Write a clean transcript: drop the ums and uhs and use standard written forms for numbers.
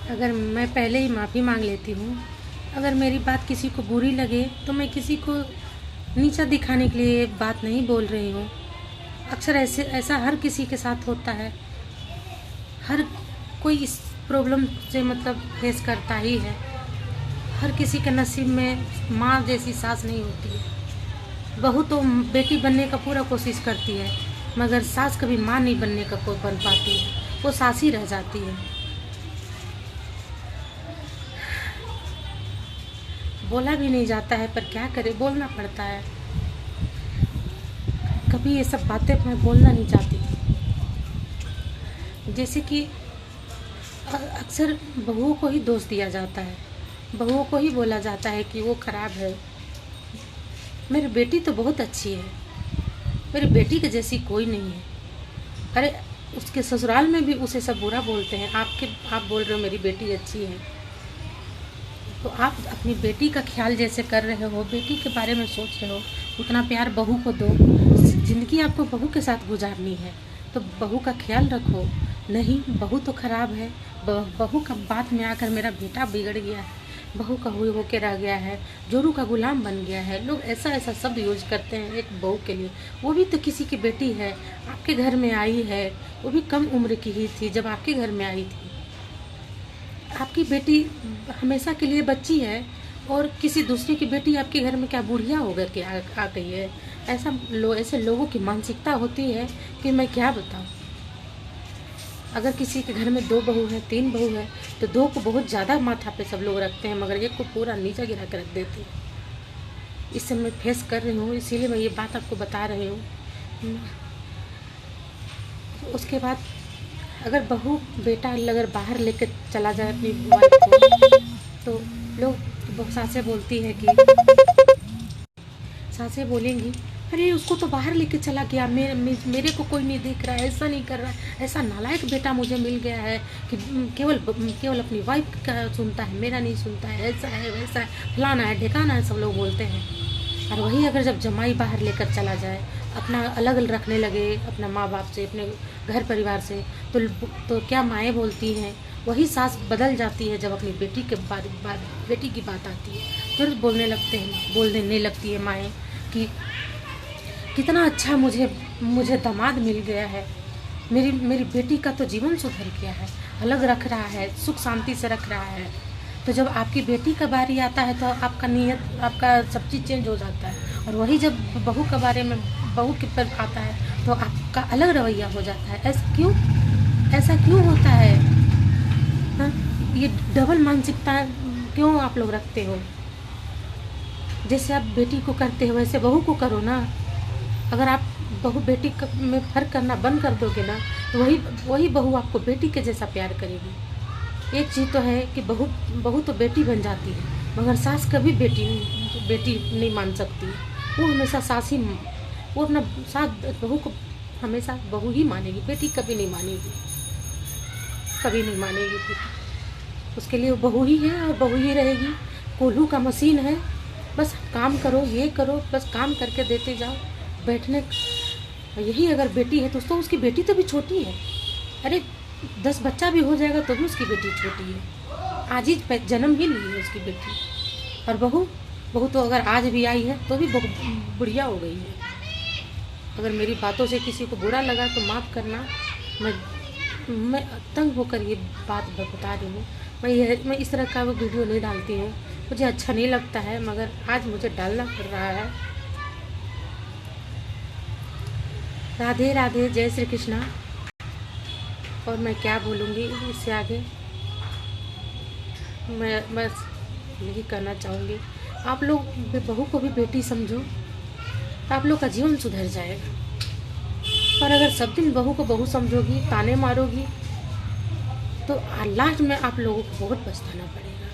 अगर मैं पहले ही माफ़ी मांग लेती हूँ, अगर मेरी बात किसी को बुरी लगे तो मैं किसी को नीचा दिखाने के लिए बात नहीं बोल रही हूँ। अक्सर ऐसा हर किसी के साथ होता है। हर कोई इस प्रॉब्लम से मतलब फेस करता ही है। हर किसी के नसीब में माँ जैसी सास नहीं होती है। बहू तो बेटी बनने का पूरा कोशिश करती है, मगर सास कभी माँ नहीं बनने का कोई बन पाती है, वो सास ही रह जाती है। बोला भी नहीं जाता है, पर क्या करे, बोलना पड़ता है। कभी ये सब बातें मैं बोलना नहीं चाहती थी। जैसे कि अक्सर बहुओं को ही दोष दिया जाता है, बहुओं को ही बोला जाता है कि वो खराब है। मेरी बेटी तो बहुत अच्छी है, मेरी बेटी के जैसी कोई नहीं है। अरे उसके ससुराल में भी उसे सब बुरा बोलते हैं। आप बोल रहे हो मेरी बेटी अच्छी है, तो आप अपनी बेटी का ख्याल जैसे कर रहे हो, बेटी के बारे में सोच रहे हो, उतना प्यार बहू को दो। ज़िंदगी आपको बहू के साथ गुजारनी है, तो बहू का ख्याल रखो। नहीं, बहू तो खराब है, बहू का बात में आकर मेरा बेटा बिगड़ गया है, बहू का हुई होके रह गया है, जोरू का गुलाम बन गया है। लोग ऐसा ऐसा शब्द यूज करते हैं एक बहू के लिए। वो भी तो किसी की बेटी है, आपके घर में आई है, वो भी कम उम्र की ही थी जब आपके घर में आई थी। आपकी बेटी हमेशा के लिए बच्ची है, और किसी दूसरे की बेटी आपके घर में क्या बुढ़िया होकर के आ गई है। ऐसे लोगों की मानसिकता होती है कि मैं क्या बताऊं। अगर किसी के घर में 2 बहू है, 3 बहू है, तो 2 को बहुत ज़्यादा माथा पे सब लोग रखते हैं, मगर एक को पूरा नीचा गिरा कर रख देते हैं। इससे मैं फेस कर रही हूँ, इसीलिए मैं ये बात आपको बता रही हूँ। उसके बाद अगर बहू बेटा अगर बाहर लेकर चला जाए अपनी वाइफ को, तो लोग बहुत सासें बोलती है कि सासें बोलेंगी, अरे उसको तो बाहर लेके चला गया, मेरे को कोई नहीं देख रहा है, ऐसा नहीं कर रहा है, ऐसा नालायक बेटा मुझे मिल गया है कि केवल अपनी वाइफ का सुनता है, मेरा नहीं सुनता है, ऐसा है वैसा है, फलाना है ढिकाना है, सब लोग बोलते हैं। और वही अगर जब जमाई बाहर लेकर चला जाए, अपना अलग रखने लगे अपना माँ बाप से, अपने घर परिवार से, तो क्या माएँ बोलती हैं, वही सास बदल जाती है जब अपनी बेटी के बेटी की बात आती है। फिर बोलने लगती है माएँ कि कितना अच्छा मुझे दामाद मिल गया है, मेरी बेटी का तो जीवन सुधर गया है, अलग रख रहा है, सुख शांति से रख रहा है। तो जब आपकी बेटी का बारी आता है तो आपका सब चीज़ चेंज हो जाता है। और वही जब बहू के पर आता है तो आपका अलग रवैया हो जाता है। ऐसा क्यों होता है? हाँ, ये डबल मानसिकता क्यों आप लोग रखते हो? जैसे आप बेटी को करते हो वैसे बहू को करो ना। अगर आप बहू बेटी में फ़र्क करना बंद कर दोगे ना, तो वही बहू आपको बेटी के जैसा प्यार करेगी। एक चीज़ तो है कि बहू तो बेटी बन जाती है, मगर सास कभी बेटी नहीं मान सकती है। वो हमेशा वो अपना सास बहू को हमेशा बहू ही मानेगी, बेटी कभी नहीं मानेगी, कभी नहीं मानेगी बेटी। उसके लिए वो बहू ही है और बहू ही रहेगी। कोल्हू का मशीन है, बस काम करो, ये करो, बस काम करके देते जाओ। बैठने यही अगर बेटी है तो उसकी बेटी तो भी छोटी है। अरे 10 बच्चा भी हो जाएगा तो भी उसकी बेटी छोटी है, आज ही जन्म ही ली है उसकी बेटी। और बहू तो अगर आज भी आई है तो भी बहुत बुढ़िया हो गई है। अगर मेरी बातों से किसी को बुरा लगा तो माफ़ करना। मैं तंग होकर ये बात बता रही हूँ। मैं इस तरह का वो वीडियो नहीं डालती हूँ, मुझे अच्छा नहीं लगता है, मगर आज मुझे डालना पड़ रहा है। राधे राधे, जय श्री कृष्णा। और मैं क्या बोलूँगी इससे आगे। मैं बस यही कहना चाहूँगी, आप लोग बहू को भी बेटी समझो, तो आप लोग का जीवन सुधर जाएगा। पर अगर सब दिन बहू को बहू समझोगी, ताने मारोगी, तो लास्ट में आप लोगों को बहुत पछताना पड़ेगा।